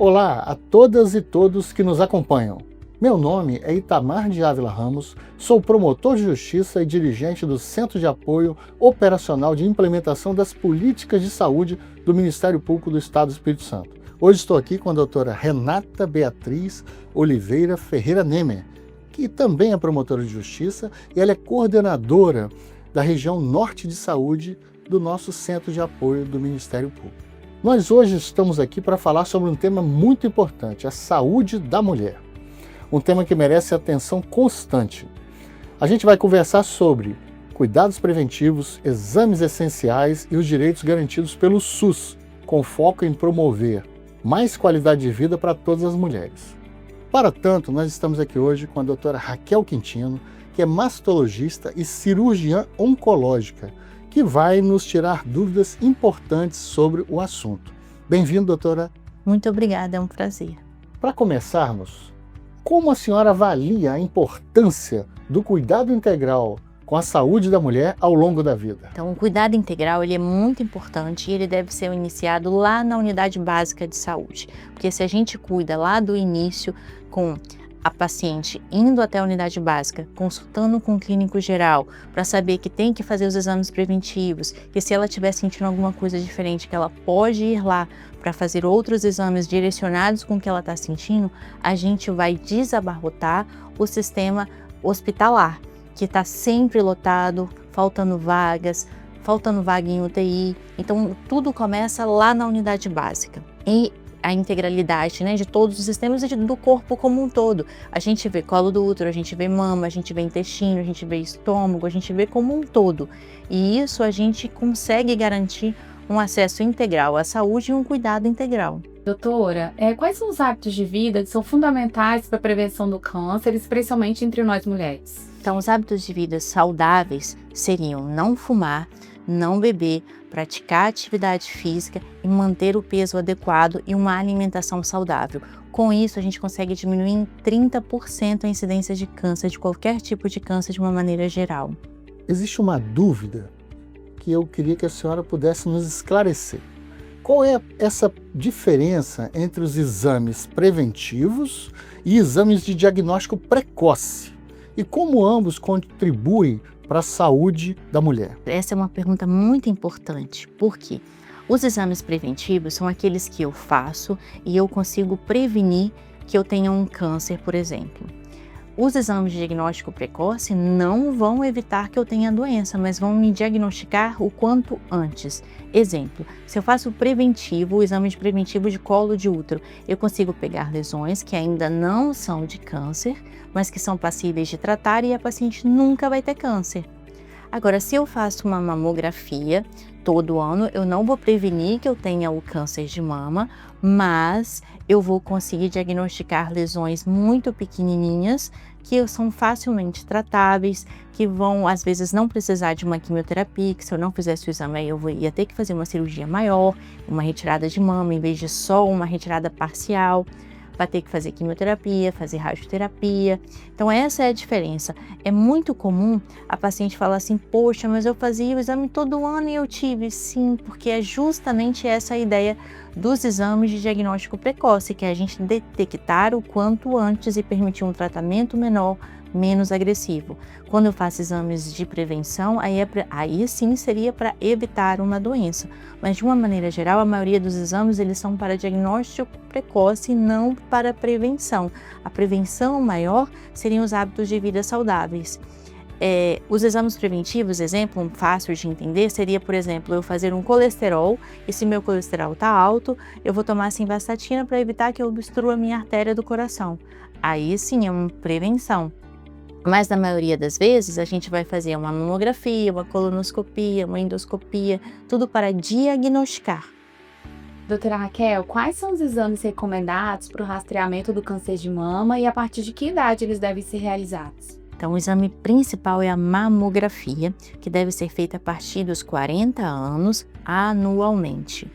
Olá a todas e todos que nos acompanham. Meu nome é Itamar de Ávila Ramos, sou promotor de justiça e dirigente do Centro de Apoio Operacional de Implementação das Políticas de Saúde do Ministério Público do Estado do Espírito Santo. Hoje estou aqui com a doutora Renata Beatriz Oliveira Ferreira Nemer, que também é promotora de justiça e ela é coordenadora da região Norte de Saúde do nosso Centro de Apoio do Ministério Público. Nós hoje estamos aqui para falar sobre um tema muito importante, a saúde da mulher. Um tema que merece atenção constante. A gente vai conversar sobre cuidados preventivos, exames essenciais e os direitos garantidos pelo SUS, com foco em promover mais qualidade de vida para todas as mulheres. Para tanto, nós estamos aqui hoje com a doutora Raquel Quintino, que é mastologista e cirurgiã oncológica, que vai nos tirar dúvidas importantes sobre o assunto. Bem-vindo, doutora. Muito obrigada, é um prazer. Para começarmos, como a senhora avalia a importância do cuidado integral com a saúde da mulher ao longo da vida? Então, o cuidado integral ele é muito importante e ele deve ser iniciado lá na unidade básica de saúde. Porque se a gente cuida lá do início com a paciente indo até a unidade básica, consultando com o clínico geral para saber que tem que fazer os exames preventivos, que se ela estiver sentindo alguma coisa diferente, que ela pode ir lá para fazer outros exames direcionados com o que ela está sentindo, a gente vai desabarrotar o sistema hospitalar, que está sempre lotado, faltando vagas, faltando vaga em UTI. Então, tudo começa lá na unidade básica. E a integralidade, de todos os sistemas e do corpo como um todo. A gente vê colo do útero, a gente vê mama, a gente vê intestino, a gente vê estômago, a gente vê como um todo. E isso a gente consegue garantir um acesso integral à saúde e um cuidado integral. Doutora, quais são os hábitos de vida que são fundamentais para a prevenção do câncer, especialmente entre nós mulheres? Então, os hábitos de vida saudáveis seriam não fumar, não beber, praticar atividade física e manter o peso adequado e uma alimentação saudável. Com isso, a gente consegue diminuir em 30% a incidência de câncer, de qualquer tipo de câncer de uma maneira geral. Existe uma dúvida que eu queria que a senhora pudesse nos esclarecer. Qual é essa diferença entre os exames preventivos e exames de diagnóstico precoce? E como ambos contribuem para a saúde da mulher? Essa é uma pergunta muito importante, porque os exames preventivos são aqueles que eu faço e eu consigo prevenir que eu tenha um câncer, por exemplo. Os exames de diagnóstico precoce não vão evitar que eu tenha a doença, mas vão me diagnosticar o quanto antes. Exemplo, se eu faço o exame de preventivo de colo de útero, eu consigo pegar lesões que ainda não são de câncer, mas que são passíveis de tratar e a paciente nunca vai ter câncer. Agora, se eu faço uma mamografia todo ano, eu não vou prevenir que eu tenha o câncer de mama, mas eu vou conseguir diagnosticar lesões muito pequenininhas que são facilmente tratáveis, que vão às vezes não precisar de uma quimioterapia, que se eu não fizesse o exame aí eu ia ter que fazer uma cirurgia maior, uma retirada de mama em vez de só uma retirada parcial. Vai ter que fazer quimioterapia, fazer radioterapia. Então essa é a diferença. É muito comum a paciente falar assim, poxa, mas eu fazia o exame todo ano e eu tive. Sim, porque é justamente essa a ideia dos exames de diagnóstico precoce, que é a gente detectar o quanto antes e permitir um tratamento menor, menos agressivo. Quando eu faço exames de prevenção, aí sim seria para evitar uma doença. Mas de uma maneira geral, a maioria dos exames eles são para diagnóstico precoce e não para prevenção. A prevenção maior seriam os hábitos de vida saudáveis. Os exames preventivos, exemplo fácil de entender, seria, por exemplo, eu fazer um colesterol, e se meu colesterol está alto, eu vou tomar simvastatina para evitar que eu obstrua a minha artéria do coração. Aí sim é uma prevenção. Mas na maioria das vezes a gente vai fazer uma mamografia, uma colonoscopia, uma endoscopia, tudo para diagnosticar. Doutora Raquel, quais são os exames recomendados para o rastreamento do câncer de mama e a partir de que idade eles devem ser realizados? Então, o exame principal é a mamografia, que deve ser feita a partir dos 40 anos anualmente.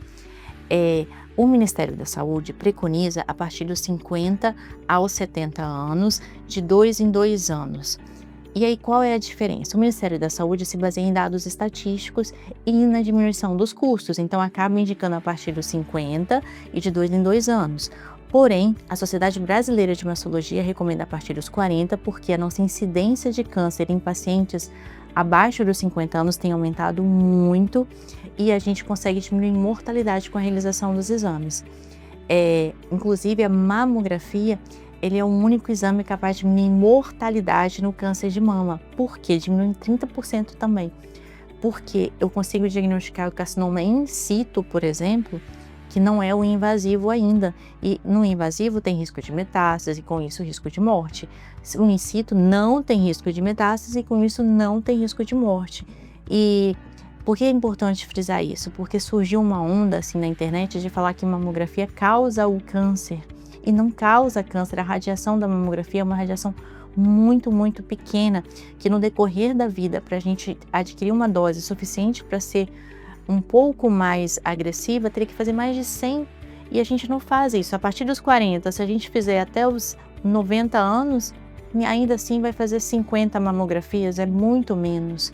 O Ministério da Saúde preconiza a partir dos 50 aos 70 anos, de 2 em 2 anos. E aí, qual é a diferença? O Ministério da Saúde se baseia em dados estatísticos e na diminuição dos custos, então acaba indicando a partir dos 50 e de 2 em 2 anos. Porém, a Sociedade Brasileira de Mastologia recomenda a partir dos 40, porque a nossa incidência de câncer em pacientes abaixo dos 50 anos tem aumentado muito e a gente consegue diminuir mortalidade com a realização dos exames. Inclusive, a mamografia, ele é o único exame capaz de diminuir mortalidade no câncer de mama. Por quê? Diminui em 30% também. Porque eu consigo diagnosticar o carcinoma in situ, por exemplo, que não é o invasivo ainda. E no invasivo tem risco de metástase e com isso risco de morte. O in situ não tem risco de metástase e com isso não tem risco de morte. E por que é importante frisar isso? Porque surgiu uma onda assim na internet de falar que mamografia causa o câncer. E não causa câncer. A radiação da mamografia é uma radiação muito, muito pequena, que no decorrer da vida, para a gente adquirir uma dose suficiente para ser um pouco mais agressiva, teria que fazer mais de 100, e a gente não faz isso. A partir dos 40, se a gente fizer até os 90 anos, ainda assim vai fazer 50 mamografias, é muito menos.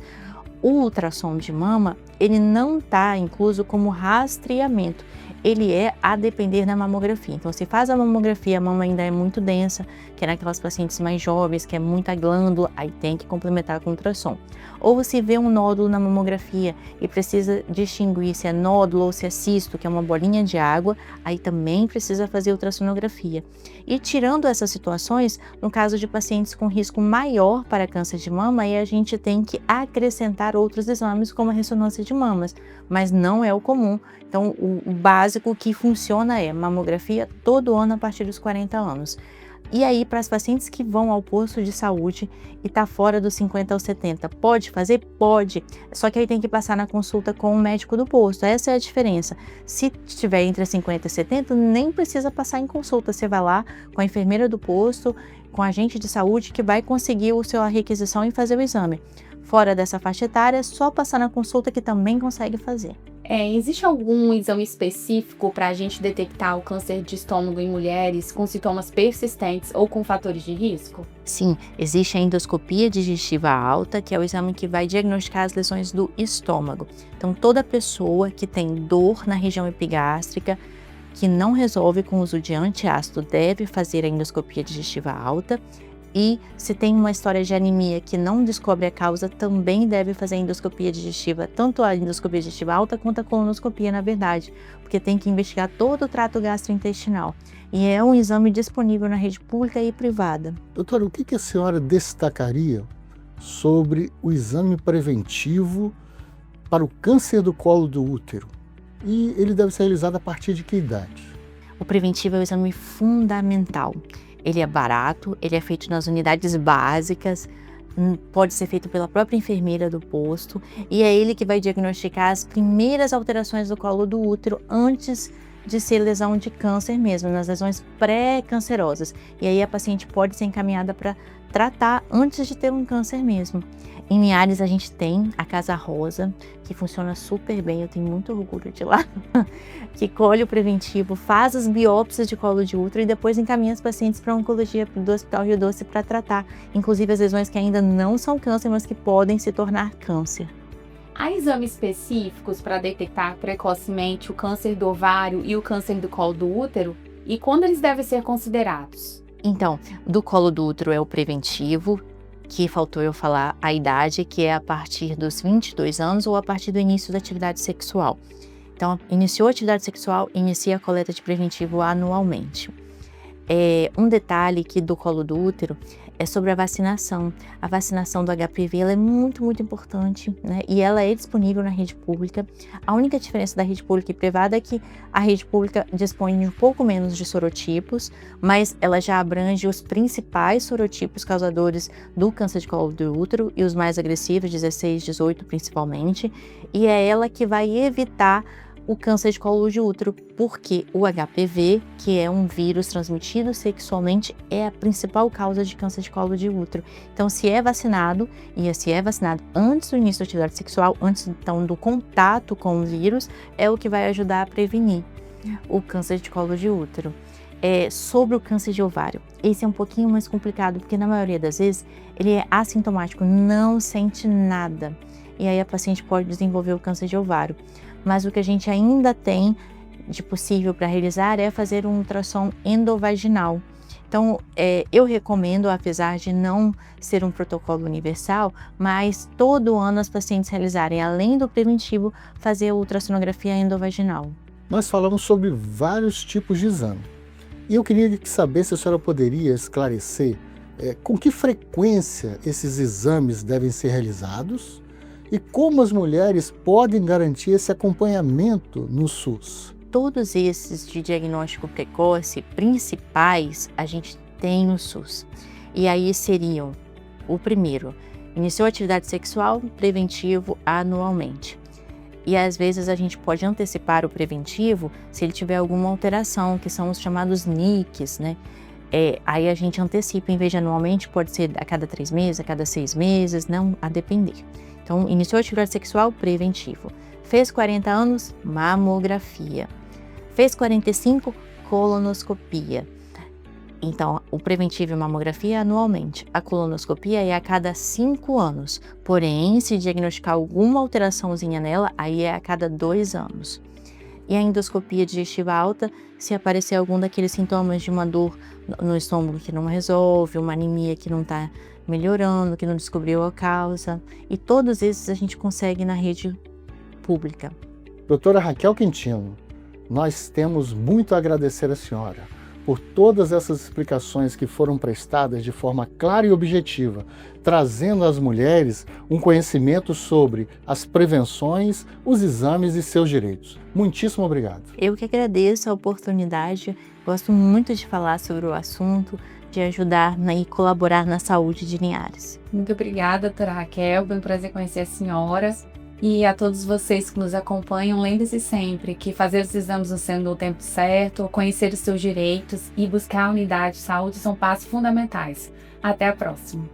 O ultrassom de mama, ele não está incluso como rastreamento, ele é a depender da mamografia. Então, se faz a mamografia, a mama ainda é muito densa, que é naquelas pacientes mais jovens, que é muita glândula, aí tem que complementar com ultrassom. Ou se vê um nódulo na mamografia e precisa distinguir se é nódulo ou se é cisto, que é uma bolinha de água, aí também precisa fazer ultrassonografia. E tirando essas situações, no caso de pacientes com risco maior para câncer de mama, aí a gente tem que acrescentar outros exames como a ressonância de mamas, mas não é o comum. Então, o básico que funciona é mamografia todo ano a partir dos 40 anos. E aí, para as pacientes que vão ao posto de saúde e está fora dos 50 aos 70, pode fazer? Pode. Só que aí tem que passar na consulta com o médico do posto. Essa é a diferença. Se estiver entre 50 e 70, nem precisa passar em consulta. Você vai lá com a enfermeira do posto, com a agente de saúde que vai conseguir a sua requisição e fazer o exame. Fora dessa faixa etária, é só passar na consulta que também consegue fazer. Existe algum exame específico para a gente detectar o câncer de estômago em mulheres com sintomas persistentes ou com fatores de risco? Sim, existe a endoscopia digestiva alta, que é o exame que vai diagnosticar as lesões do estômago. Então, toda pessoa que tem dor na região epigástrica, que não resolve com o uso de antiácido, deve fazer a endoscopia digestiva alta. E se tem uma história de anemia que não descobre a causa, também deve fazer a endoscopia digestiva, tanto a endoscopia digestiva alta quanto a colonoscopia, na verdade, porque tem que investigar todo o trato gastrointestinal. E é um exame disponível na rede pública e privada. Doutora, o que a senhora destacaria sobre o exame preventivo para o câncer do colo do útero? E ele deve ser realizado a partir de que idade? O preventivo é o exame fundamental. Ele é barato, ele é feito nas unidades básicas, pode ser feito pela própria enfermeira do posto e é ele que vai diagnosticar as primeiras alterações do colo do útero antes de ser lesão de câncer mesmo, nas lesões pré-cancerosas. E aí a paciente pode ser encaminhada para tratar antes de ter um câncer mesmo. Em Linhares a gente tem a Casa Rosa, que funciona super bem, eu tenho muito orgulho de lá, que colhe o preventivo, faz as biópsias de colo de útero e depois encaminha os pacientes para a oncologia do Hospital Rio Doce para tratar, inclusive as lesões que ainda não são câncer, mas que podem se tornar câncer. Há exames específicos para detectar precocemente o câncer do ovário e o câncer do colo do útero? E quando eles devem ser considerados? Então, do colo do útero é o preventivo, que faltou eu falar a idade, que é a partir dos 22 anos ou a partir do início da atividade sexual. Então, iniciou a atividade sexual, inicia a coleta de preventivo anualmente. Um detalhe que do colo do útero é sobre a vacinação. A vacinação do HPV ela é muito, muito importante, né? E ela é disponível na rede pública. A única diferença da rede pública e privada é que a rede pública dispõe de um pouco menos de sorotipos, mas ela já abrange os principais sorotipos causadores do câncer de colo do útero e os mais agressivos, 16, 18 principalmente, e é ela que vai evitar o câncer de colo de útero, porque o HPV, que é um vírus transmitido sexualmente, é a principal causa de câncer de colo de útero. Então, se é vacinado, e se é vacinado antes do início da atividade sexual, antes então do contato com o vírus, é o que vai ajudar a prevenir o câncer de colo de útero. Sobre o câncer de ovário, esse é um pouquinho mais complicado, porque na maioria das vezes ele é assintomático, não sente nada. E aí a paciente pode desenvolver o câncer de ovário. Mas o que a gente ainda tem de possível para realizar é fazer um ultrassom endovaginal. Então, eu recomendo, apesar de não ser um protocolo universal, mas todo ano as pacientes realizarem, além do preventivo, fazer a ultrassonografia endovaginal. Nós falamos sobre vários tipos de exame. E eu queria saber se a senhora poderia esclarecer com que frequência esses exames devem ser realizados e como as mulheres podem garantir esse acompanhamento no SUS. Todos esses de diagnóstico precoce principais a gente tem no SUS. E aí seriam: o primeiro, iniciou atividade sexual, preventivo anualmente. E às vezes a gente pode antecipar o preventivo se ele tiver alguma alteração, que são os chamados NICs, né? Aí a gente antecipa, em vez de anualmente, pode ser a cada 3 meses, a cada 6 meses, não a depender. Então, iniciou atividade sexual, preventivo. Fez 40 anos, mamografia. Fez 45, colonoscopia. Então, o preventivo e a mamografia é anualmente. A colonoscopia é a cada 5 anos. Porém, se diagnosticar alguma alteraçãozinha nela, aí é a cada 2 anos. E a endoscopia digestiva alta, se aparecer algum daqueles sintomas de uma dor no estômago que não resolve, uma anemia que não está melhorando, que não descobriu a causa. E todos esses a gente consegue na rede pública. Doutora Raquel Quintino, nós temos muito a agradecer à senhora por todas essas explicações que foram prestadas de forma clara e objetiva, trazendo às mulheres um conhecimento sobre as prevenções, os exames e seus direitos. Muitíssimo obrigado. Eu que agradeço a oportunidade, gosto muito de falar sobre o assunto, de ajudar e colaborar na saúde de Linhares. Muito obrigada, doutora Raquel, foi um prazer conhecer a senhora. E a todos vocês que nos acompanham, lembre-se sempre que fazer os exames no tempo certo, conhecer os seus direitos e buscar a unidade de saúde são passos fundamentais. Até a próxima!